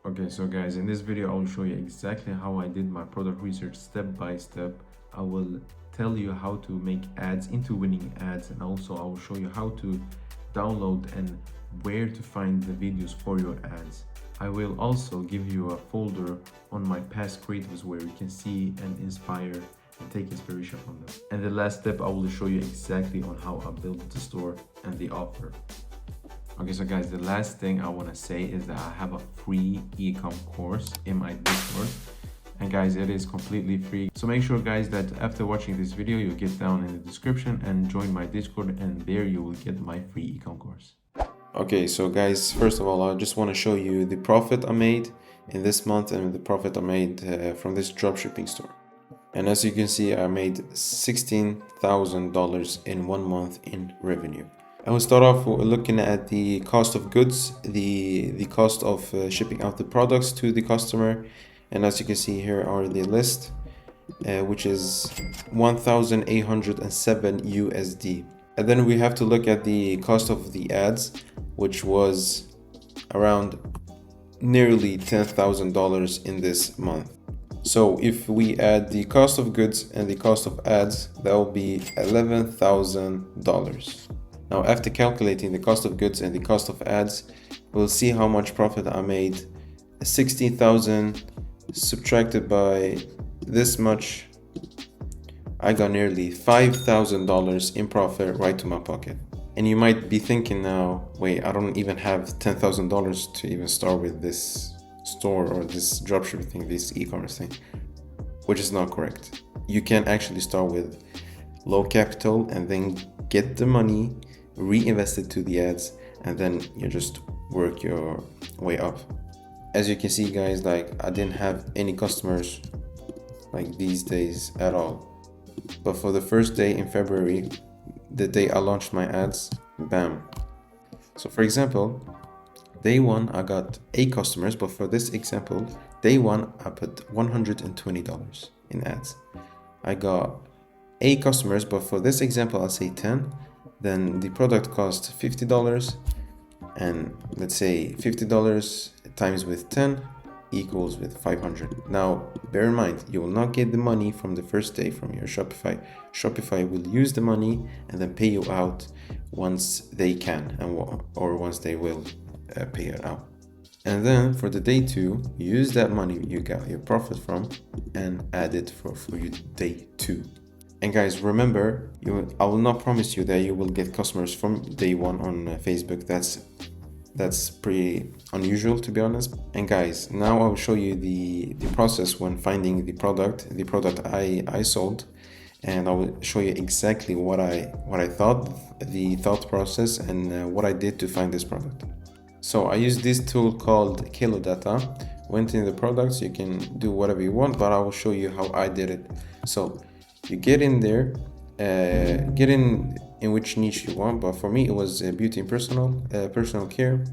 Okay, so guys, in this video, I will show you exactly how I did my product research step by step. I will tell you how to make ads into winning ads, and also I will show you how to download and where to find the videos for your ads. I will also give you a folder on my past creatives where you can see and inspire and take inspiration from them. And the last step, I will show you exactly on how I built the store and the offer. Okay, so guys, the last thing I want to say is that I have a free ecom course in my Discord. And guys, it is completely free. So make sure guys that after watching this video, you get down in the description and join my Discord, and there you will get my free ecom course. Okay, so guys, first of all, I just want to show you the profit I made in this month and the profit I made from this dropshipping store. And as you can see, I made $16,000 in 1 month in revenue. I will start off looking at the cost of goods, the cost of shipping out the products to the customer. And as you can see, here are the list, which is 1,807 USD. And then we have to look at the cost of the ads, which was around nearly $10,000 in this month. So if we add the cost of goods and the cost of ads, that will be $11,000. Now, after calculating the cost of goods and the cost of ads, we'll see how much profit I made. 16,000 subtracted by this much, I got nearly $5,000 in profit right to my pocket. And you might be thinking now, wait, I don't even have $10,000 to even start with this store or this dropshipping thing, this e-commerce thing, which is not correct. You can actually start with low capital and then get the money, reinvest it to the ads, and then you just work your way up. As you can see guys, like I didn't have any customers like these days at all. But for the first day in February, the day I launched my ads, bam. So for example, day one I got 8 customers, but for this example, day one I put $120 in ads. I got 8 customers, but for this example I'll say 10. Then the product cost $50, and let's say $50 times with 10 equals with 500. Now bear in mind, you will not get the money from the first day from your Shopify. Shopify will use the money and then pay you out once they can, or once they will pay it out. And then for the day 2, use that money you got your profit from and add it for your day 2. And guys, remember, I will not promise you that you will get customers from day 1 on Facebook. That's pretty unusual, to be honest. And guys, now I will show you the process when finding the product I sold, and I will show you exactly what I thought, the thought process, and what I did to find this product. So I used this tool called Kilo Data. Went in the products, you can do whatever you want, but I will show you how I did it. So you get in there, get in which niche you want, but for me it was beauty and personal care.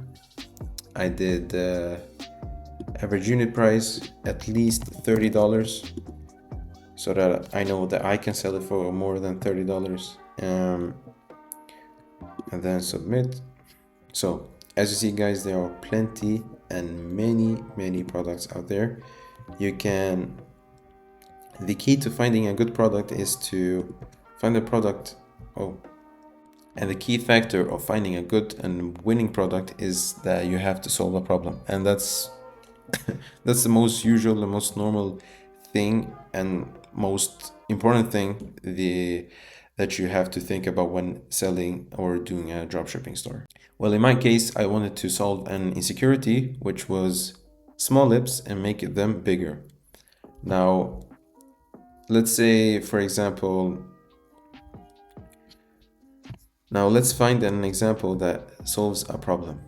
I did average unit price at least $30, so that I know that I can sell it for more than $30, and then submit. So as you see guys, there are plenty and many products out there. The key to finding a good product is to find a product. And the key factor of finding a good and winning product is that you have to solve a problem. And that's the most usual, the most normal thing and most important thing that you have to think about when selling or doing a dropshipping store. Well, in my case, I wanted to solve an insecurity, which was small lips, and make them bigger. Now, let's say, for example, let's find an example that solves a problem.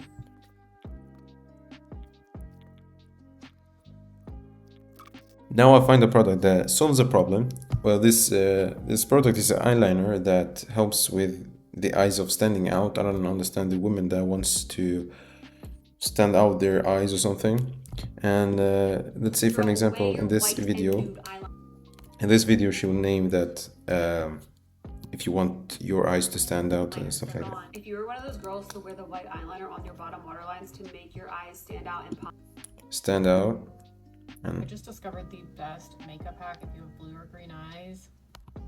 Now I find a product that solves a problem. Well, this product is an eyeliner that helps with the eyes of standing out. I don't understand the woman that wants to stand out their eyes or something. And let's say, for an example, in this video she will name that if you want your eyes to stand out and stuff like that. If you were one of those girls to wear the white eyeliner on your bottom waterlines to make your eyes stand out and pop. stand out. I just discovered the best makeup hack if you have blue or green eyes.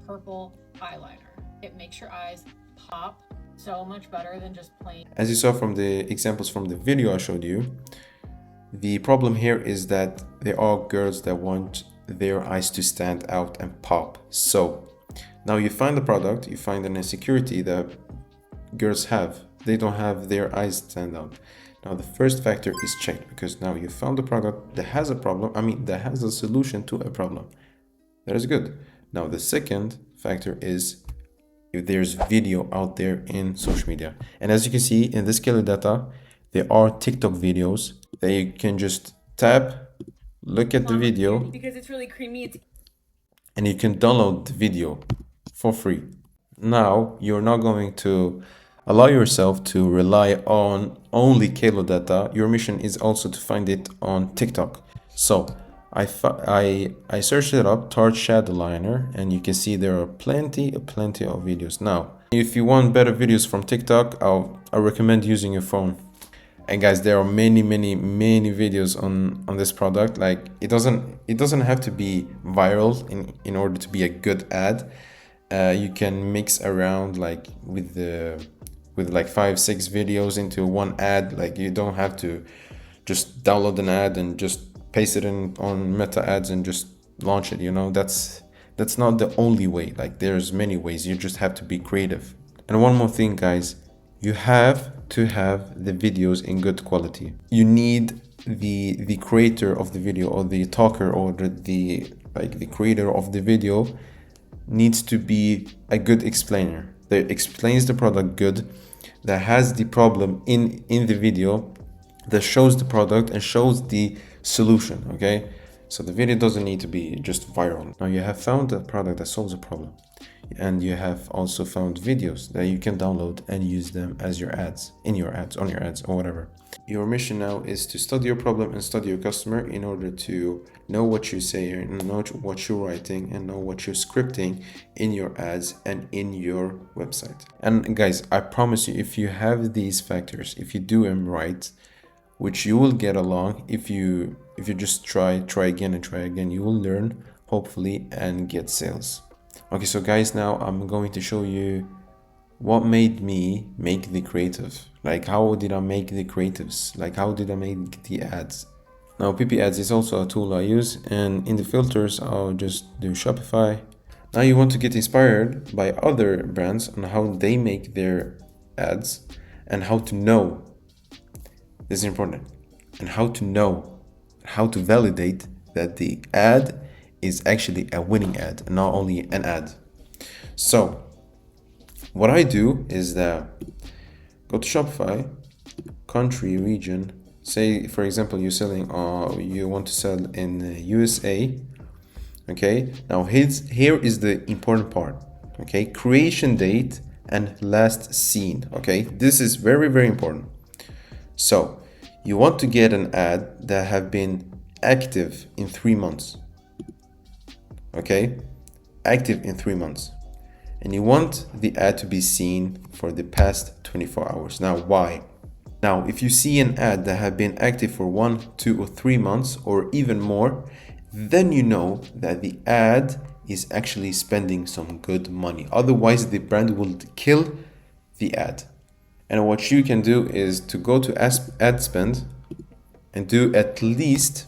Purple eyeliner. It makes your eyes pop so much better than just plain. As you saw from the examples from the video I showed you, the problem here is that there are girls that want their eyes to stand out and pop. So now you find the product, you find an insecurity that girls have. They don't have their eyes stand out. Now the first factor is checked because now you found a product that has a problem, that has a solution to a problem. That is good. Now the second factor is if there's video out there in social media. And as you can see in this killer data, there are TikTok videos that you can just tap, look at the video, because it's really creamy. and you can download the video for free. Now you're not going to allow yourself to rely on only Kalo data. Your mission is also to find it on TikTok. So I searched it up, Tarte Shadow Liner, and you can see there are plenty of videos. Now, if you want better videos from TikTok, I recommend using your phone. And guys, there are many videos on this product. Like it doesn't have to be viral in order to be a good ad. You can mix around like with like 5-6 videos into one ad. Like you don't have to just download an ad and just paste it in on Meta ads and just launch it. That's not the only way. Like there's many ways. You just have to be creative. And one more thing, guys, you have to have the videos in good quality. You need the creator of the video, or the talker, or the creator of the video needs to be a good explainer that explains the product good, that has the problem in the video, that shows the product and shows the solution. Okay, so the video doesn't need to be just viral. Now you have found a product that solves a problem, and you have also found videos that you can download and use them as your ads, on your ads, or whatever. Your mission now is to study your problem and study your customer in order to know what you say and know what you're writing and know what you're scripting in your ads and in your website. And guys, I promise you, if you have these factors, if you do them right, which you will get along, if you just try again, you will learn, hopefully, and get sales. Okay, so guys, now I'm going to show you what made me make the creative. Like, how did I make the creatives? Like, how did I make the ads? Now, PP Ads is also a tool I use, and in the filters, I'll just do Shopify. Now you want to get inspired by other brands on how they make their ads and how to know. This is important. And how to know, how to validate that the ad is actually a winning ad and not only an ad. So what I do is that go to Shopify, country, region. Say, for example, you're selling, you want to sell in the USA. Okay, now here is the important part. Okay, creation date and last seen. Okay, this is very important. So you want to get an ad that have been active in 3 months. Okay, active in 3 months. And you want the ad to be seen for the past 24 hours. Now, why? Now, if you see an ad that have been active for 1, 2, or 3 months, or even more, then you know that the ad is actually spending some good money. Otherwise, the brand will kill the ad. And what you can do is to go to ad spend and do at least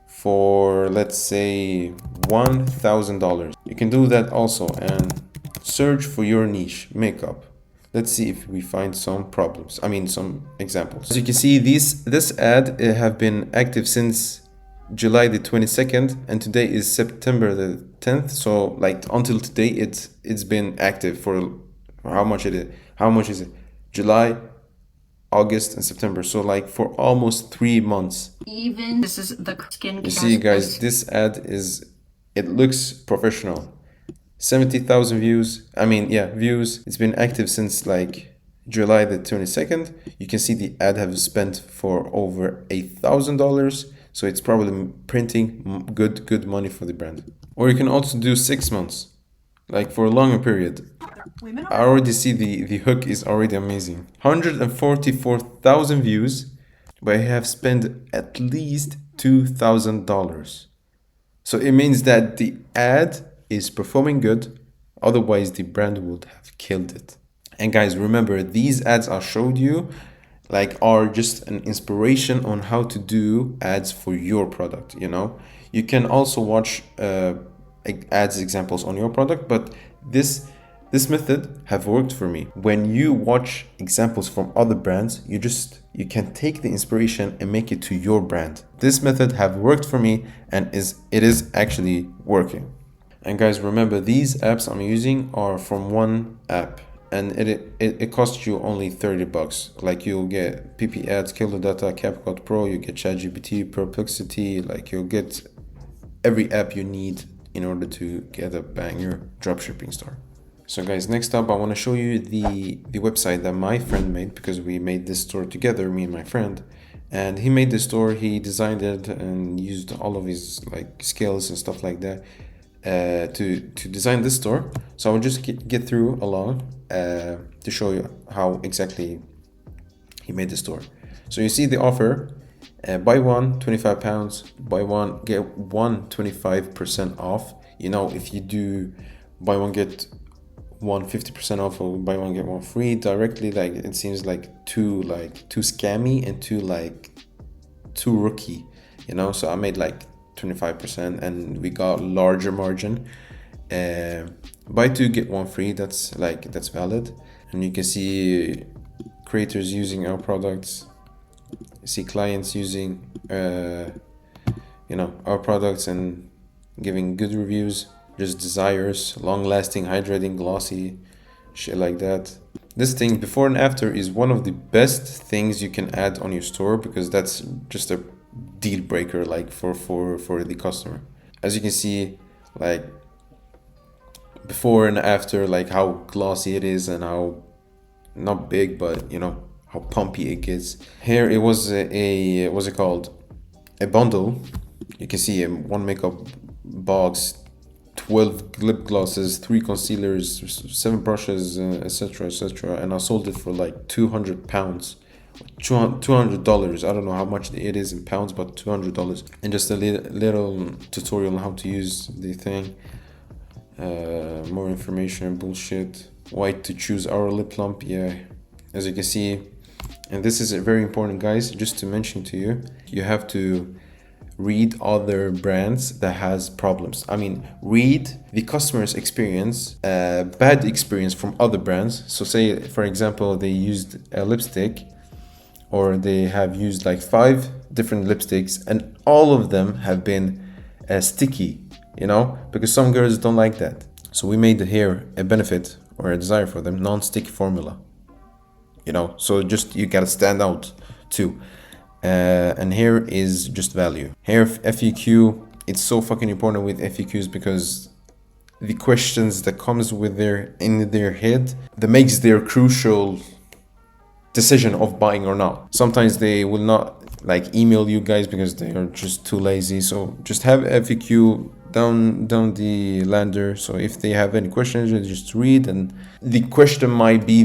for, let's say, $1,000. You can do that also and search for your niche, makeup. Let's see if we find some problems. Some examples. As you can see, this ad have been active since July the 22nd, and today is September the 10th. So like until today, it's been active for how much it is? How much is it? July, August, and September. So like for almost 3 months. Even this is the skin. You see, guys, this ad it looks professional. 70,000 views. Views. It's been active since like July the 22nd. You can see the ad have spent for over $1,000. So it's probably printing good money for the brand. Or you can also do 6 months, like for a longer period. I already see the hook is already amazing. 144,000 views, but I have spent at least $2,000. So it means that the ad is performing good, otherwise the brand would have killed it. And guys, remember, these ads I showed you are just an inspiration on how to do ads for your product, you know. You can also watch ads examples on your product, but this method have worked for me. When you watch examples from other brands, you can take the inspiration and make it to your brand. This method have worked for me, and it is actually working. And guys, remember, these apps I'm using are from one app, and it costs you only $30. Like, you'll get PP Ads, Killer Data, CapCut Pro, you get ChatGPT, Perplexity, like you'll get every app you need in order to get a banger dropshipping store. So guys, next up I want to show you the website that my friend made, because we made this store together, me and my friend. And he made the store, he designed it and used all of his skills and stuff like that to design this store. So I will just get through along to show you how exactly he made the store. So you see the offer, buy one, £25, buy one, get one 25% off. You know, if you do buy one, get one 50% off, or buy one, get one free directly, it seems too scammy and too rookie, you know. So I made 25% and we got larger margin. Buy two, get one free, that's valid. And you can see creators using our products, you see clients using our products and giving good reviews, just desires, long lasting, hydrating, glossy, shit like that. This thing, before and after, is one of the best things you can add on your store, because that's just a deal breaker for the customer. As you can see, before and after, how glossy it is, and how not big, but how pumpy it gets. Here it was a what's it called, a bundle. You can see one makeup box, 12 lip glosses, 3 concealers, 7 brushes, etc, and I sold it for £200, $200. I don't know how much it is in pounds, but $200. And just a little tutorial on how to use the thing. More information and bullshit. Why to choose our lip plump. Yeah, as you can see, and this is very important, guys, just to mention to you, you have to read other brands that has problems. I mean, read the customer's experience, bad experience from other brands. So say, for example, they used a lipstick, or they have used 5 different lipsticks, and all of them have been sticky, because some girls don't like that. So we made here a benefit or a desire for them, non-stick formula, so just you gotta stand out too. And here is just value. Here, FAQ, it's so fucking important with FAQs, because the questions that comes in their head that makes their crucial decision of buying or not. Sometimes they will not email you guys because they are just too lazy. So just have FAQ down the lander. So if they have any questions, you just read, and the question might be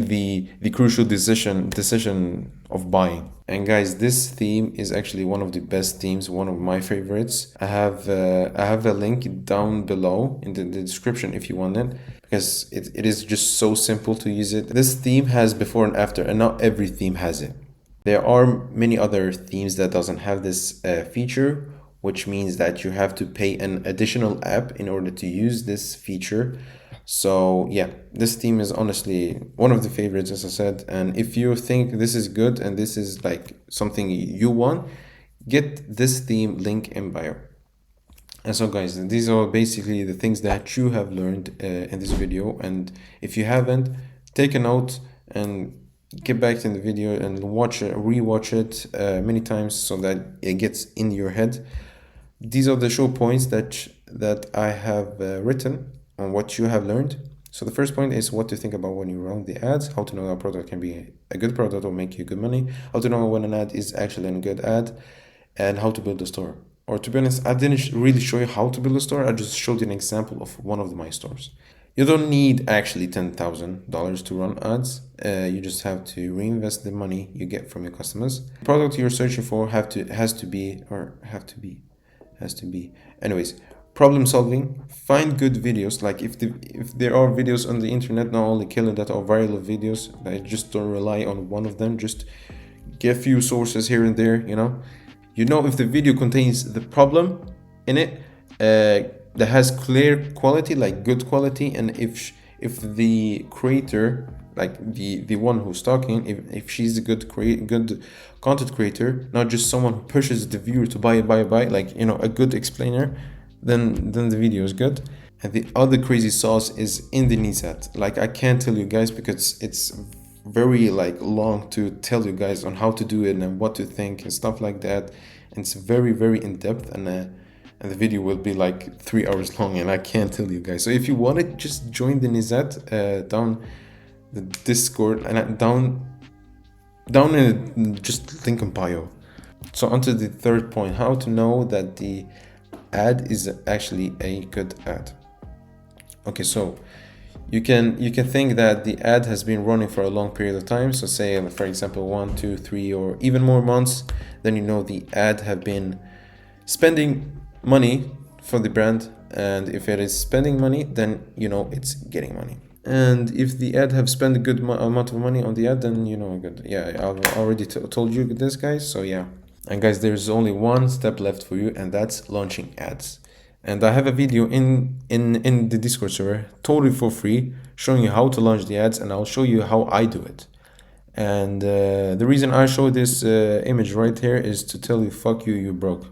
the crucial decision of buying. And guys, this theme is actually one of the best themes, one of my favorites. I have a link down below in the description if you want it, because it is just so simple to use it. This theme has before and after, and not every theme has it. There are many other themes that doesn't have this feature, which means that you have to pay an additional app in order to use this feature. So yeah, this theme is honestly one of the favorites, as I said. And if you think this is good and this is something you want, get this theme, link in bio. And so guys, these are basically the things that you have learned in this video. And if you haven't, take a note and get back in the video and rewatch it many times, so that it gets in your head. These are the show points that I have written on what you have learned. So the first point is what to think about when you run the ads, how to know a product can be a good product or make you good money, how to know when an ad is actually a good ad, and how to build a store. Or to be honest, I didn't really show you how to build a store, I just showed you an example of one of my stores. You don't need actually $10,000 to run ads. You just have to reinvest the money you get from your customers. The product you're searching for has to be. Anyways, problem solving. Find good videos. Like if there are videos on the internet, not only killing that are viral videos, like just don't rely on one of them. Just get a few sources here and there. If the video contains the problem in it, that has clear quality, like good quality, and if the creator, like the one who's talking, if she's a good content creator, not just someone who pushes the viewer to buy, like a good explainer, then the video is good. And the other crazy sauce is in the Nizat. Like, I can't tell you guys because it's very like long to tell you guys on how to do it and what to think and stuff like that. And it's very, very in depth, and the video will be like 3 hours long, and I can't tell you guys. So if you want it, just join the Nizat down the Discord, and down in just link in bio. So onto the third point: how to know that the ad is actually a good ad. Okay, so you can think that the ad has been running for a long period of time. So say, for example, 1, 2, 3, or even more months. Then the ad have been spending money for the brand, and if it is spending money, then it's getting money. And if the ad have spent a good amount of money on the ad, then good. Yeah, I've already told you this, guys. So yeah, and guys, there's only one step left for you, and that's launching ads. And I have a video in the Discord server, totally for free, showing you how to launch the ads, and I'll show you how I do it. And the reason I show this image right here is to tell you, fuck you, you broke.